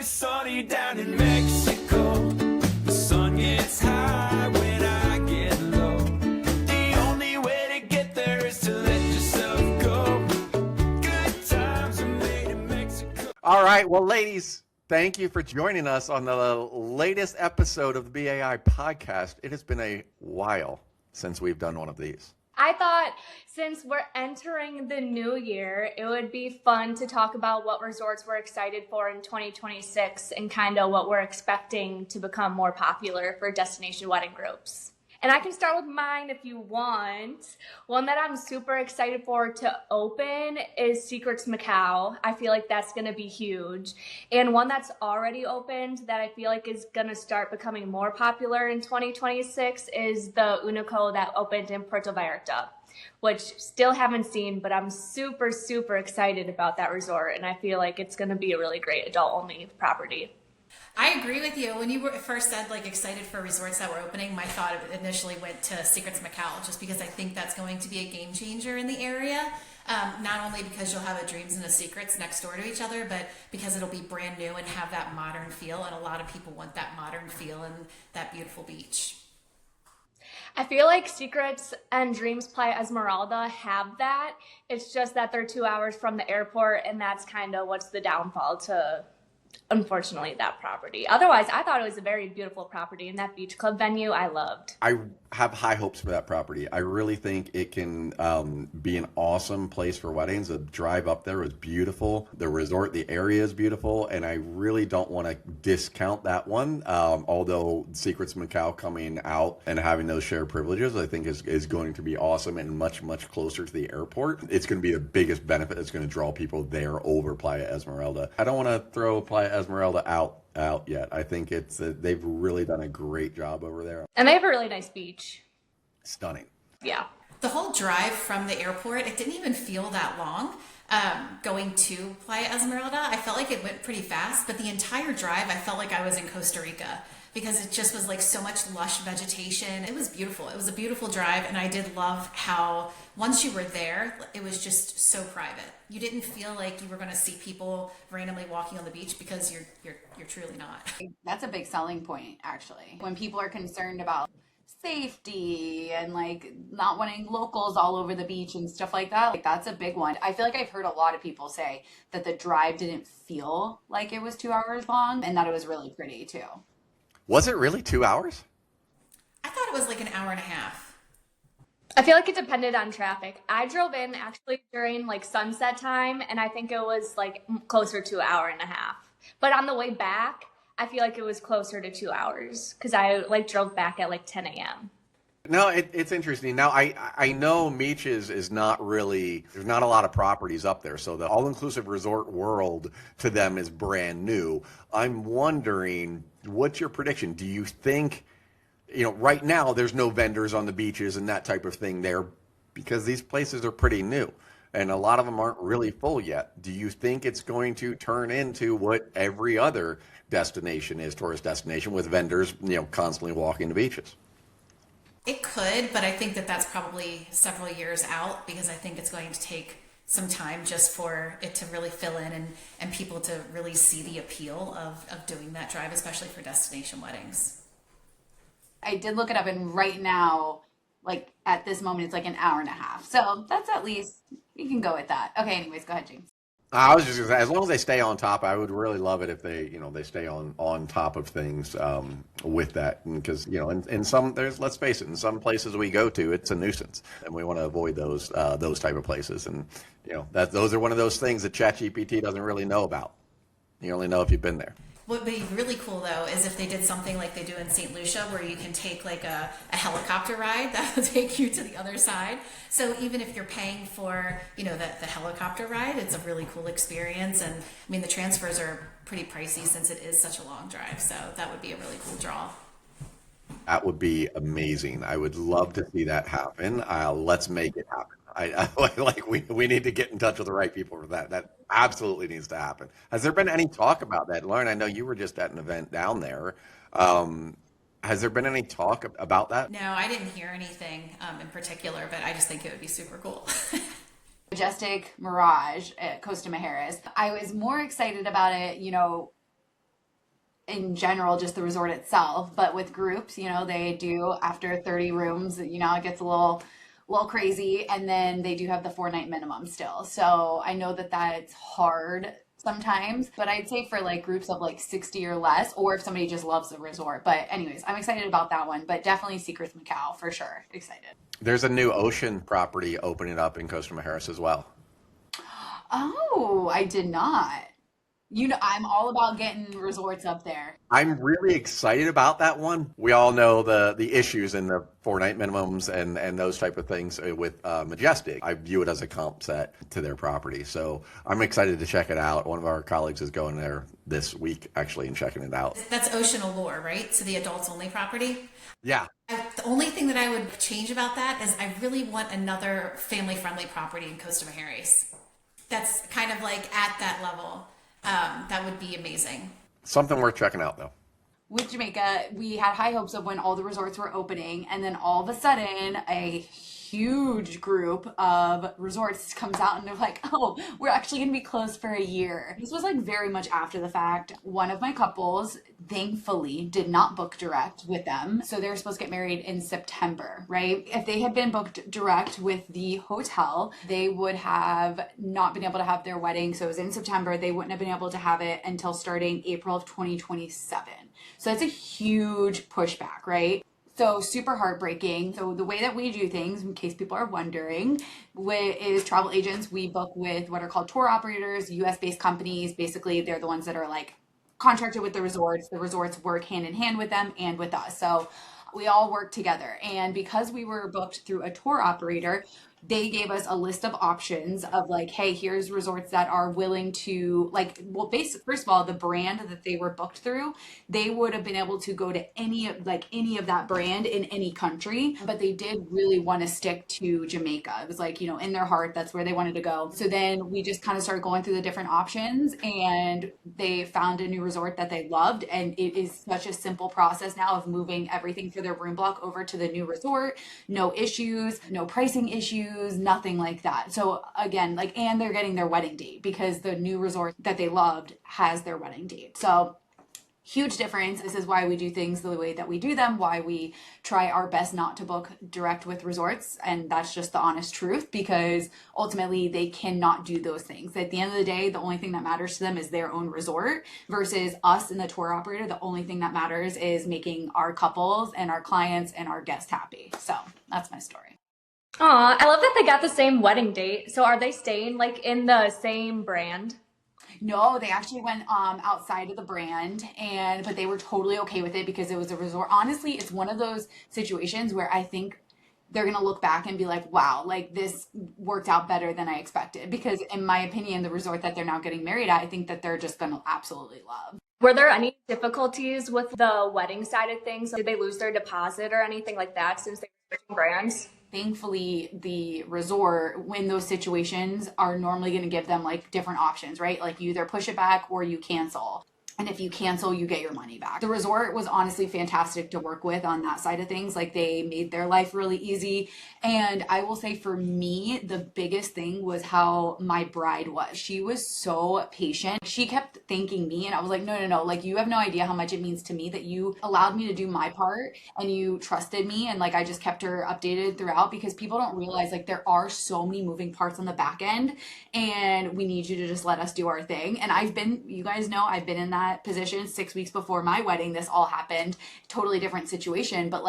always sunny down in Mexico. The sun gets high when I get low. The only way to get there is to let yourself go. Good times are made in Mexico. All right, well, ladies, thank you for joining us on the latest episode of the BAI podcast. It has been a while since we've done one of these. I thought since we're entering the new year, it would be fun to talk about what resorts we're excited for in 2026 and kind of what we're expecting to become more popular for destination wedding groups. And I can start with mine if you want. One that I'm super excited for to open is Secrets Macau. I feel like that's going to be huge. And one that's already opened that I feel like is going to start becoming more popular in 2026 is the Unico that opened in Puerto Vallarta, which still haven't seen, but I'm super, super excited about that resort. And I feel like it's going to be a really great adult-only property. I agree with you. When you first said excited for resorts that were opening, my thought initially went to Secrets Macau, just because I think that's going to be a game changer in the area. Not only because you'll have a Dreams and a Secrets next door to each other, but because it'll be brand new and have that modern feel. And a lot of people want that modern feel and that beautiful beach. I feel like Secrets and Dreams Playa Esmeralda have that. It's just that they're 2 hours from the airport, and that's kind of what's the downfall to, unfortunately, that property. Otherwise, I thought it was a very beautiful property, and that beach club venue I loved. I have high hopes for that property. I really think it can be an awesome place for weddings. The drive up there is beautiful. The resort, the area is beautiful, and I really don't want to discount that one. Although Secrets Macau coming out and having those shared privileges, I think is going to be awesome and much, much closer to the airport. It's going to be the biggest benefit that's going to draw people there over Playa Esmeralda. I don't want to throw Playa Esmeralda out yet. I think they've really done a great job over there. And they have a really nice beach. Stunning. Yeah. The whole drive from the airport, it didn't even feel that long. Going to Playa Esmeralda, I felt like it went pretty fast, but the entire drive, I felt like I was in Costa Rica because it just was so much lush vegetation. It was beautiful. It was a beautiful drive, and I did love how once you were there, it was just so private. You didn't feel like you were going to see people randomly walking on the beach because you're truly not. That's a big selling point, actually. When people are concerned about safety and not wanting locals all over the beach and stuff like that, that's a big one. I feel like I've heard a lot of people say that the drive didn't feel like it was 2 hours long and that it was really pretty too. Was it really 2 hours? I thought it was an hour and a half. I feel like it depended on traffic. I drove in actually during sunset time, and I think it was closer to an hour and a half. But on the way back, I feel like it was closer to 2 hours because I drove back at 10 a.m. No, it's interesting. Now, I know Meaches is not really, there's not a lot of properties up there. So the all-inclusive resort world to them is brand new. I'm wondering, what's your prediction? Do you think, right now there's no vendors on the beaches and that type of thing there because these places are pretty new and a lot of them aren't really full yet. Do you think it's going to turn into what every other destination is, tourist destination, with vendors, constantly walking the beaches? It could, but I think that's probably several years out because I think it's going to take some time just for it to really fill in and people to really see the appeal of doing that drive, especially for destination weddings. I did look it up, and right now, at this moment, it's an hour and a half. So that's at least, you can go with that. Okay, anyways, go ahead, James. I was just going to say, as long as they stay on top, I would really love it if they, they stay on top of things with that. Because, in some, let's face it, in some places we go to, it's a nuisance. And we want to avoid those type of places. And, those are one of those things that ChatGPT doesn't really know about. You only know if you've been there. What would be really cool, though, is if they did something like they do in St. Lucia, where you can take a helicopter ride that will take you to the other side. So even if you're paying for, the helicopter ride, it's a really cool experience. And the transfers are pretty pricey since it is such a long drive. So that would be a really cool draw. That would be amazing. I would love to see that happen. Let's make it happen. We need to get in touch with the right people for that. That absolutely needs to happen. Has there been any talk about that? Lauren, I know you were just at an event down there. Has there been any talk about that? No, I didn't hear anything in particular, but I just think it would be super cool. Majestic Mirage at Costa Mujeres. I was more excited about it, in general, just the resort itself. But with groups, they do after 30 rooms, it gets a little crazy. And then they do have the 4 night minimum still. So I know that that's hard sometimes, but I'd say for like groups of like 60 or less, or if somebody just loves the resort. But anyways, I'm excited about that one, but definitely Secrets Macau for sure. Excited. There's a new ocean property opening up in Costa Mujeres as well. Oh, I did not. I'm all about getting resorts up there. I'm really excited about that one. We all know the issues in the 4 night minimums and those type of things with Majestic. I view it as a comp set to their property. So I'm excited to check it out. One of our colleagues is going there this week actually and checking it out. That's Ocean Allure, right? So the adults only property. Yeah. The only thing that I would change about that is I really want another family friendly property in Costa Mujeres. That's kind of like at that level. That would be amazing. Something worth checking out though. With Jamaica, we had high hopes of when all the resorts were opening, and then all of a sudden, a huge group of resorts comes out and they're like, oh, we're actually going to be closed for a year. This was like very much after the fact. One of my couples, thankfully, did not book direct with them. So they were supposed to get married in September, right? If they had been booked direct with the hotel, they would have not been able to have their wedding. So it was in September. They wouldn't have been able to have it until starting April of 2027. So that's a huge pushback, right? So super heartbreaking. So the way that we do things, in case people are wondering, is travel agents. We book with what are called tour operators, US-based companies. Basically, they're the ones that are like contracted with the resorts. The resorts work hand in hand with them and with us. So we all work together. And because we were booked through a tour operator, they gave us a list of options of like, hey, here's resorts that are willing to first of all, the brand that they were booked through, they would have been able to go to any of that brand in any country, but they did really want to stick to Jamaica. It was like, in their heart, that's where they wanted to go. So then we just kind of started going through the different options, and they found a new resort that they loved. And it is such a simple process now of moving everything for their room block over to the new resort. No issues, no pricing issues, nothing like that. So again, and they're getting their wedding date because the new resort that they loved has their wedding date. So huge difference. This is why we do things the way that we do them, why we try our best not to book direct with resorts. And that's just the honest truth, because ultimately they cannot do those things. At the end of the day, the only thing that matters to them is their own resort, versus us and the tour operator. The only thing that matters is making our couples and our clients and our guests happy. So that's my story. Aw, I love that they got the same wedding date. So are they staying in the same brand? No, they actually went outside of the brand, but they were totally okay with it because it was a resort. Honestly, it's one of those situations where I think they're going to look back and be like, wow, this worked out better than I expected. Because in my opinion, the resort that they're now getting married at, I think that they're just going to absolutely love. Were there any difficulties with the wedding side of things? Did they lose their deposit or anything like that since they were switching brands? Thankfully, the resort, when those situations, are normally going to give them different options, right? You either push it back or you cancel. And if you cancel, you get your money back. The resort was honestly fantastic to work with on that side of things. They made their life really easy. And I will say for me, the biggest thing was how my bride was. She was so patient. She kept thanking me, and I was like, no. You have no idea how much it means to me that you allowed me to do my part and you trusted me. And I just kept her updated throughout, because people don't realize there are so many moving parts on the back end, and we need you to just let us do our thing. And you guys know, I've been in that position 6 weeks before my wedding. This all happened, totally different situation, but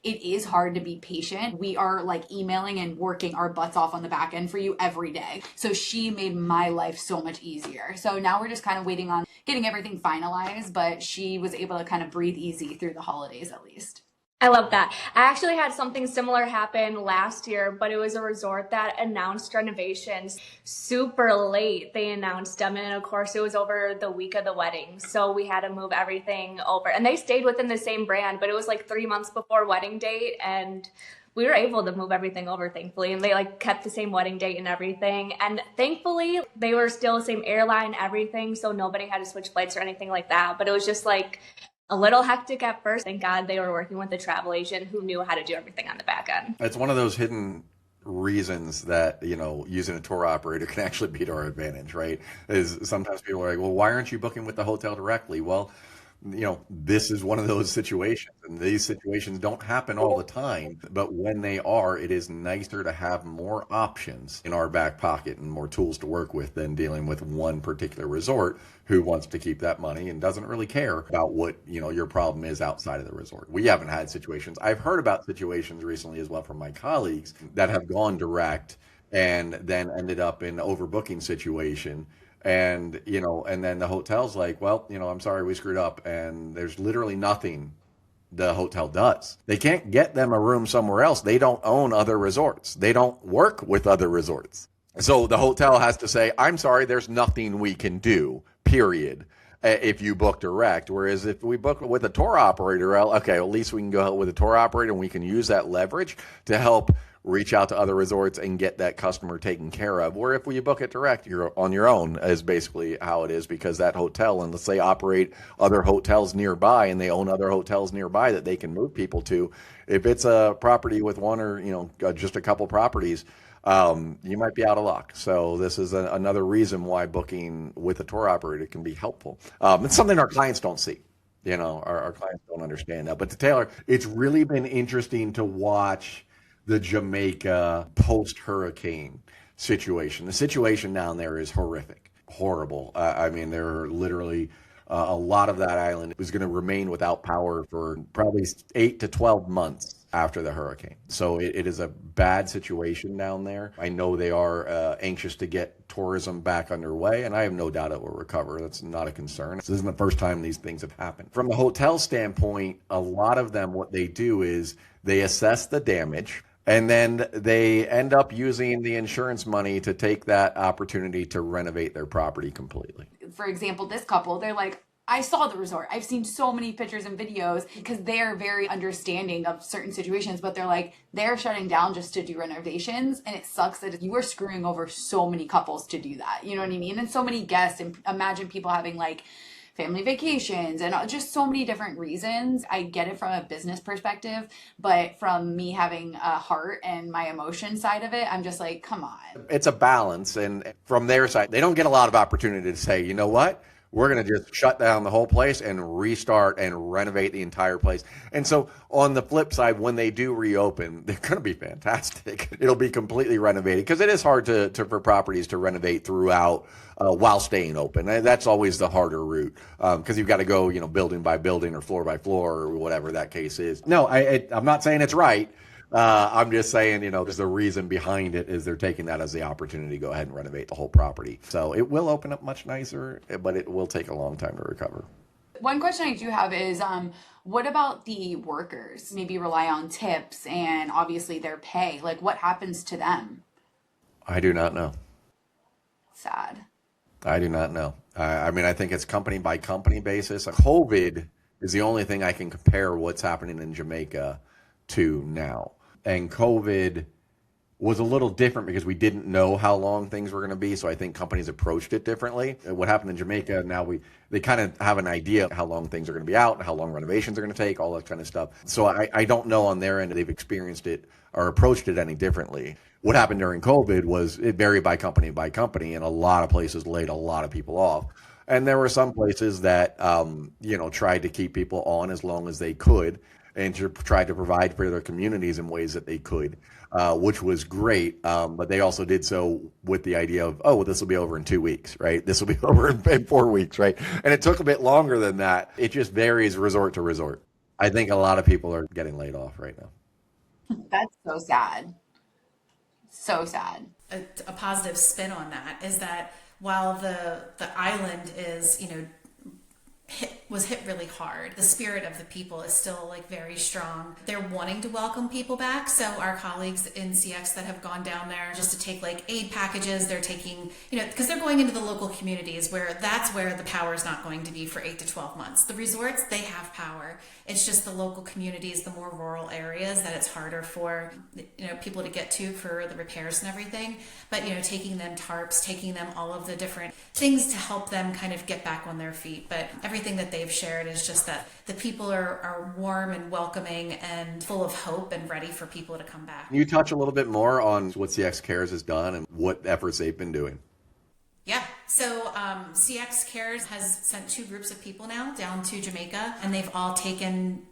it is hard to be patient. We are emailing and working our butts off on the back end for you every day. So she made my life so much easier. So now we're just kind of waiting on getting everything finalized, but she was able to kind of breathe easy through the holidays at least. I love that. I actually had something similar happen last year, but it was a resort that announced renovations super late. They announced them, and of course it was over the week of the wedding. So we had to move everything over, and they stayed within the same brand, but it was 3 months before wedding date, and we were able to move everything over, thankfully, and they kept the same wedding date and everything. And thankfully they were still the same airline, everything. So nobody had to switch flights or anything like that. But it was just a little hectic at first. Thank God they were working with a travel agent who knew how to do everything on the back end. It's one of those hidden reasons that, using a tour operator can actually be to our advantage, right? Is sometimes people are like, well, why aren't you booking with the hotel directly? Well, this is one of those situations, and these situations don't happen all the time, but when they are, it is nicer to have more options in our back pocket and more tools to work with than dealing with one particular resort who wants to keep that money and doesn't really care about what, your problem is outside of the resort. We haven't had situations. I've heard about situations recently as well from my colleagues that have gone direct and then ended up in an overbooking situation. And, and then the hotel's like, well, I'm sorry, we screwed up. And there's literally nothing the hotel does. They can't get them a room somewhere else. They don't own other resorts. They don't work with other resorts. So the hotel has to say, I'm sorry, there's nothing we can do, period, if you book direct. Whereas if we book with a tour operator, okay, at least we can go with a tour operator and we can use that leverage to help reach out to other resorts and get that customer taken care of. Where if we book it direct, you're on your own, is basically how it is, because that hotel, and let's say operate other hotels nearby and they own other hotels nearby that they can move people to. If it's a property with one or, just a couple properties, you might be out of luck. So this is another reason why booking with a tour operator can be helpful. It's something our clients don't see. Our clients don't understand that. But to Taylor, it's really been interesting to watch the Jamaica post-hurricane situation. The situation down there is horrific, horrible. There are literally a lot of that island is going to remain without power for probably 8 to 12 months after the hurricane. So it is a bad situation down there. I know they are anxious to get tourism back underway, and I have no doubt it will recover. That's not a concern. This isn't the first time these things have happened. From the hotel standpoint, a lot of them, what they do is they assess the damage, and then they end up using the insurance money to take that opportunity to renovate their property completely. For example, this couple, they're like, I saw the resort. I've seen so many pictures and videos, because they're very understanding of certain situations, but they're like, they're shutting down just to do renovations. And it sucks that you are screwing over so many couples to do that. You know what I mean? And so many guests, and imagine people having like family vacations and just so many different reasons. I get it from a business perspective, but from me having a heart and my emotion side of it, I'm just like, come on. It's a balance. And from their side, they don't get a lot of opportunity to say, you know what? We're going to just shut down the whole place and restart and renovate the entire place. And so on the flip side, when they do reopen, they're going to be fantastic. It'll be completely renovated, because it is hard for properties to renovate throughout while staying open. And that's always the harder route, because you've got to go, building by building or floor by floor or whatever that case is. No, I'm not saying it's right. I'm just saying, there's the reason behind it is they're taking that as the opportunity to go ahead and renovate the whole property. So it will open up much nicer, but it will take a long time to recover. One question I do have is, what about the workers? Maybe rely on tips and obviously their pay. Like, what happens to them? I do not know. Sad. I do not know. I think it's company by company basis. COVID is the only thing I can compare what's happening in Jamaica to now. And COVID was a little different because we didn't know how long things were going to be. So I think companies approached it differently. What happened in Jamaica, now they kind of have an idea of how long things are going to be out and how long renovations are going to take, all that kind of stuff. So I don't know on their end if they've experienced it or approached it any differently. What happened during COVID was it varied by company, and a lot of places laid a lot of people off. And there were some places that, tried to keep people on as long as they could, and to try to provide for their communities in ways that they could, which was great. But they also did so with the idea of, this will be over in 2 weeks, right? This will be over in 4 weeks, right? And it took a bit longer than that. It just varies resort to resort. I think a lot of people are getting laid off right now. That's so sad. So sad. A positive spin on that is that while the island is, was hit really hard, the spirit of the people is still very strong. They're wanting to welcome people back. So our colleagues in CX that have gone down there just to take aid packages, they're taking, because they're going into the local communities that's where the power is not going to be for 8 to 12 months. The resorts, they have power. It's just the local communities, the more rural areas that it's harder for, people to get to for the repairs and everything. But, taking them tarps, taking them all of the different things to help them kind of get back on their feet. But everything that they've shared is just that the people are warm and welcoming and full of hope and ready for people to come back. Can you touch a little bit more on what CX Cares has done and what efforts they've been doing? Yeah. So CX Cares has sent 2 groups of people now down to Jamaica, and they've all taken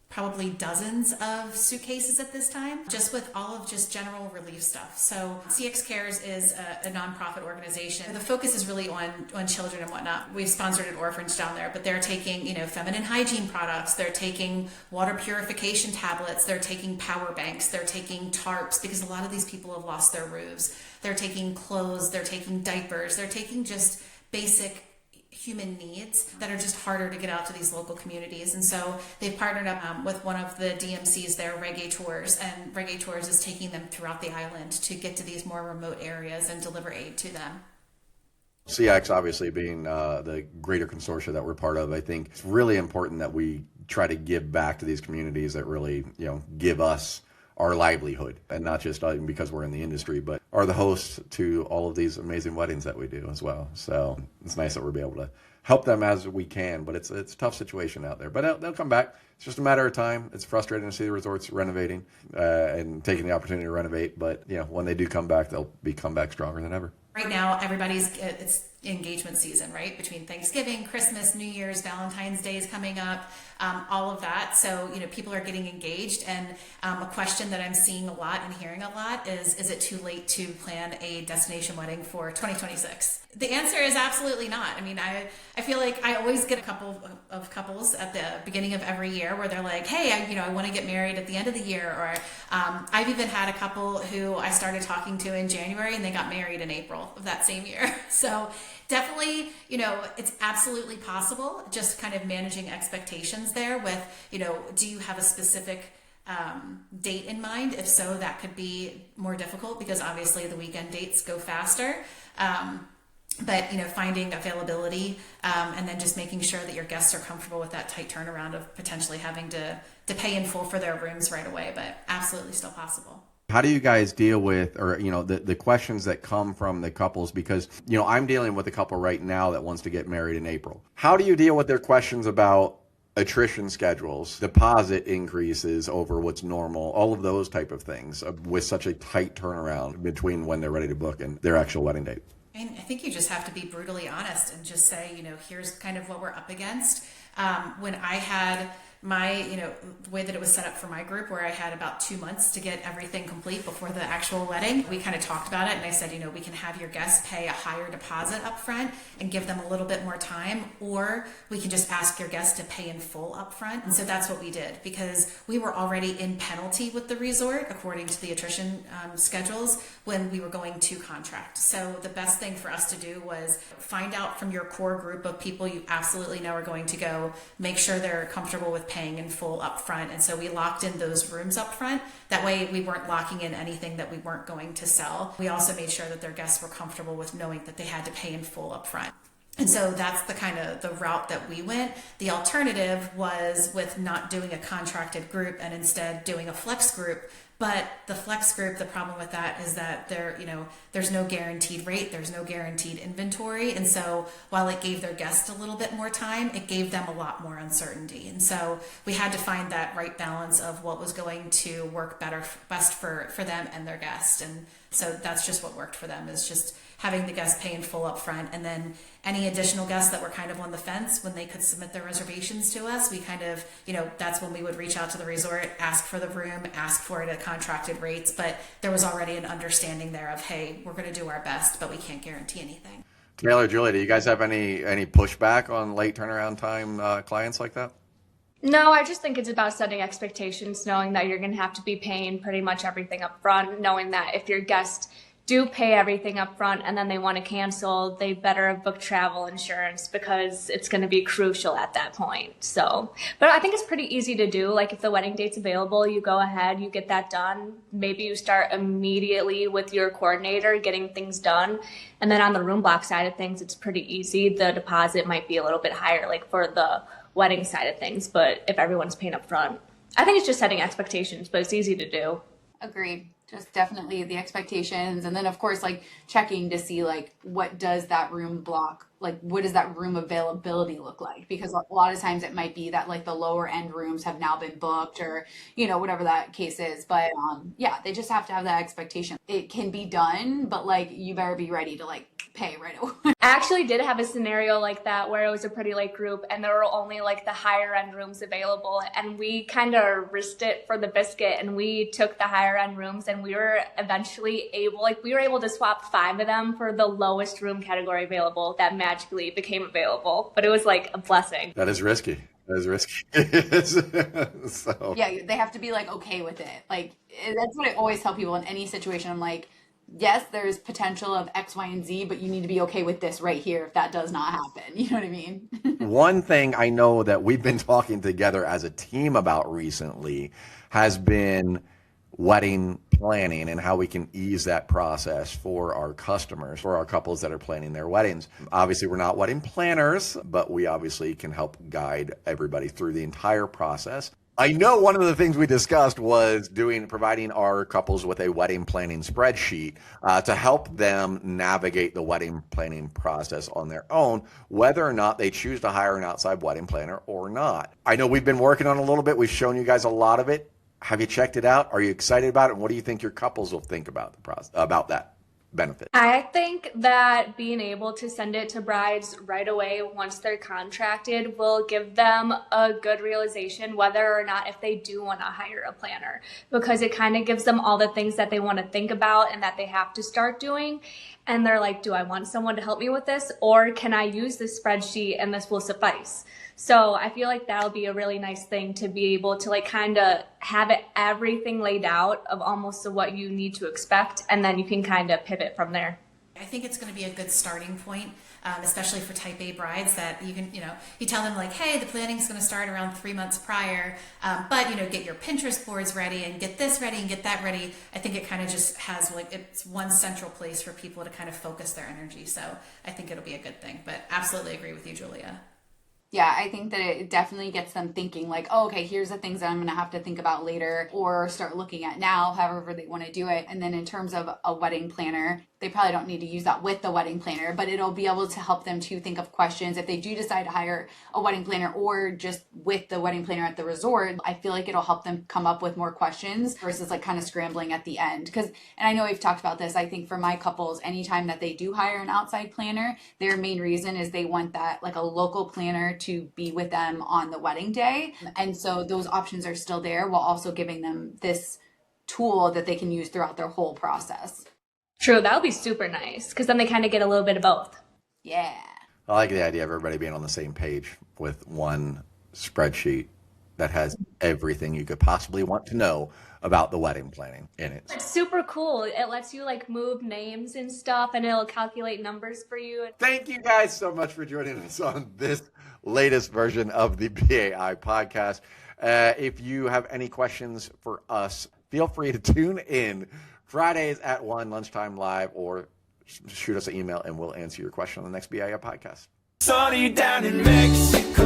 probably dozens of suitcases at this time, just with all of just general relief stuff. So CX Cares is a nonprofit organization. The focus is really on children and whatnot. We've sponsored an orphanage down there, but they're taking, feminine hygiene products. They're taking water purification tablets. They're taking power banks. They're taking tarps, because a lot of these people have lost their roofs. They're taking clothes. They're taking diapers. They're taking just basic human needs that are just harder to get out to these local communities. And so they've partnered up with one of the DMCs there, Reggae Tours, and Reggae Tours is taking them throughout the island to get to these more remote areas and deliver aid to them. CX obviously being the greater consortia that we're part of, I think it's really important that we try to give back to these communities that really, give us our livelihood, and not just because we're in the industry, but are the hosts to all of these amazing weddings that we do as well. So it's nice that we'll be able to help them as we can, but it's a tough situation out there. But they'll come back. It's just a matter of time. It's frustrating to see the resorts renovating and taking the opportunity to renovate, but when they do come back, they'll come back stronger than ever. Right now, it's engagement season, right? Between Thanksgiving, Christmas, New Year's, Valentine's Day is coming up, all of that. So, people are getting engaged. And a question that I'm seeing a lot and hearing a lot is it too late to plan a destination wedding for 2026? The answer is absolutely not. I mean, I feel like I always get a couple of couples at the beginning of every year where they're like, hey, I want to get married at the end of the year. Or I've even had a couple who I started talking to in January and they got married in April of that same year. So definitely, it's absolutely possible, just kind of managing expectations there with, do you have a specific date in mind? If so, that could be more difficult because obviously the weekend dates go faster. But finding availability and then just making sure that your guests are comfortable with that tight turnaround of potentially having to pay in full for their rooms right away, but absolutely still possible. How do you guys deal with, or, the questions that come from the couples? Because, I'm dealing with a couple right now that wants to get married in April. How do you deal with their questions about attrition schedules, deposit increases over what's normal, all of those type of things with such a tight turnaround between when they're ready to book and their actual wedding date? I think you just have to be brutally honest and just say, here's kind of what we're up against. When I had my, the way that it was set up for my group, where I had about 2 months to get everything complete before the actual wedding, we kind of talked about it. And I said, we can have your guests pay a higher deposit up front and give them a little bit more time, or we can just ask your guests to pay in full up front. And so that's what we did, because we were already in penalty with the resort according to the attrition schedules when we were going to contract. So the best thing for us to do was find out from your core group of people you absolutely know are going to go, make sure they're comfortable with paying in full up front. And so we locked in those rooms up front. That way we weren't locking in anything that we weren't going to sell. We also made sure that their guests were comfortable with knowing that they had to pay in full up front. And so that's the kind of the route that we went. The alternative was with not doing a contracted group and instead doing a flex group. But the flex group, the problem with that is that there's no guaranteed rate, there's no guaranteed inventory. And so while it gave their guests a little bit more time, it gave them a lot more uncertainty. And so we had to find that right balance of what was going to work best for them and their guests. And so that's just what worked for them, is just having the guests pay in full up front. And then any additional guests that were kind of on the fence, when they could submit their reservations to us, we kind of, that's when we would reach out to the resort, ask for the room, ask for it at contracted rates. But there was already an understanding there of, hey, we're going to do our best, but we can't guarantee anything. Taylor, Julie, do you guys have any pushback on late turnaround time clients like that? No, I just think it's about setting expectations, knowing that you're going to have to be paying pretty much everything up front, knowing that if your guest do pay everything up front and then they want to cancel, they better have booked travel insurance, because it's going to be crucial at that point. So, but I think it's pretty easy to do. Like, if the wedding date's available, you go ahead, you get that done. Maybe you start immediately with your coordinator getting things done. And then on the room block side of things, it's pretty easy. The deposit might be a little bit higher, like for the wedding side of things. But if everyone's paying up front, I think it's just setting expectations, but it's easy to do. Agreed. Just definitely the expectations. And then of course, like checking to see like, what does that room block, like what does that room availability look like? Because a lot of times it might be that like the lower end rooms have now been booked, or, whatever that case is. But yeah, they just have to have that expectation. It can be done, but like you better be ready to like pay right away. I actually did have a scenario like that where it was a pretty late group and there were only like the higher end rooms available, and we kind of risked it for the biscuit and we took the higher end rooms, and we were eventually able to swap 5 of them for the lowest room category available that magically became available. But it was like a blessing. That is risky. That is risky. So. Yeah, they have to be like okay with it. Like that's what I always tell people in any situation. I'm like, yes, there's potential of X, Y, and Z, but you need to be okay with this right here if that does not happen. You know what I mean? One thing I know that we've been talking together as a team about recently has been wedding planning and how we can ease that process for our customers, for our couples that are planning their weddings. Obviously, we're not wedding planners, but we obviously can help guide everybody through the entire process. I know one of the things we discussed was providing our couples with a wedding planning spreadsheet to help them navigate the wedding planning process on their own, whether or not they choose to hire an outside wedding planner or not. I know we've been working on it a little bit. We've shown you guys a lot of it. Have you checked it out? Are you excited about it? And what do you think your couples will think about the process, about that benefit? I think that being able to send it to brides right away once they're contracted will give them a good realization whether or not if they do want to hire a planner, because it kind of gives them all the things that they want to think about and that they have to start doing. And they're like, do I want someone to help me with this, or can I use this spreadsheet and this will suffice? So I feel like that'll be a really nice thing to be able to like kind of have everything laid out of almost what you need to expect, and then you can kind of pivot from there. I think it's going to be a good starting point, especially for type A brides, that you can, you tell them like, hey, the planning is going to start around 3 months prior, but get your Pinterest boards ready and get this ready and get that ready. I think it kind of just has like, it's one central place for people to kind of focus their energy. So I think it'll be a good thing, but absolutely agree with you, Julia. Yeah, I think that it definitely gets them thinking like, oh, okay, here's the things that I'm going to have to think about later or start looking at now, however they want to do it. And then in terms of a wedding planner, they probably don't need to use that with the wedding planner, but it'll be able to help them to think of questions if they do decide to hire a wedding planner or just with the wedding planner at the resort. I feel like it'll help them come up with more questions versus like kind of scrambling at the end. And I know we've talked about this, I think for my couples, anytime that they do hire an outside planner, their main reason is they want that like a local planner to be with them on the wedding day. And so those options are still there while also giving them this tool that they can use throughout their whole process. True, that would be super nice, because then they kind of get a little bit of both. Yeah. I like the idea of everybody being on the same page with one spreadsheet that has everything you could possibly want to know about the wedding planning in it. It's super cool. It lets you like move names and stuff, and it'll calculate numbers for you. Thank you guys so much for joining us on this latest version of the BAI podcast. If you have any questions for us, feel free to tune in Fridays at 1 lunchtime live, or shoot us an email and we'll answer your question on the next BAI podcast. Sunny down in Mexico.